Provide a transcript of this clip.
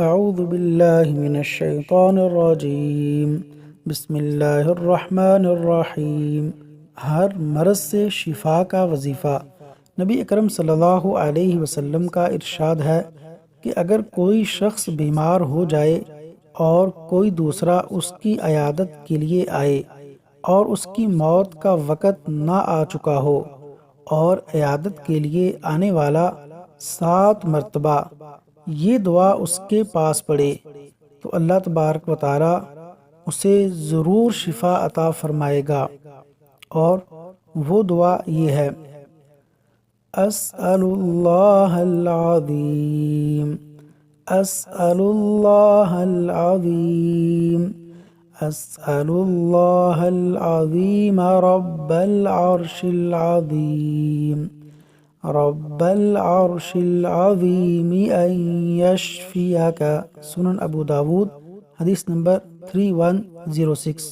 اعوذ باللہ من الشیطان الرجیم، بسم اللہ الرحمن الرحیم۔ ہر مرض سے شفا کا وظیفہ۔ نبی اکرم صلی اللہ علیہ وسلم کا ارشاد ہے کہ اگر کوئی شخص بیمار ہو جائے اور کوئی دوسرا اس کی عیادت کے لیے آئے اور اس کی موت کا وقت نہ آ چکا ہو اور عیادت کے لیے آنے والا 7 مرتبہ یہ دعا اس کے پاس پڑھے تو اللہ تبارک و تعالی اسے ضرور شفا عطا فرمائے گا، اور وہ دعا یہ ہے: اسأل اللہ العظیم، اسأل اللہ العظیم، اسأل اللہ العظیم رب العرش العظیم، رب العرش العظیم ان یشفیک۔ سنن ابو داود، حدیث نمبر 3106۔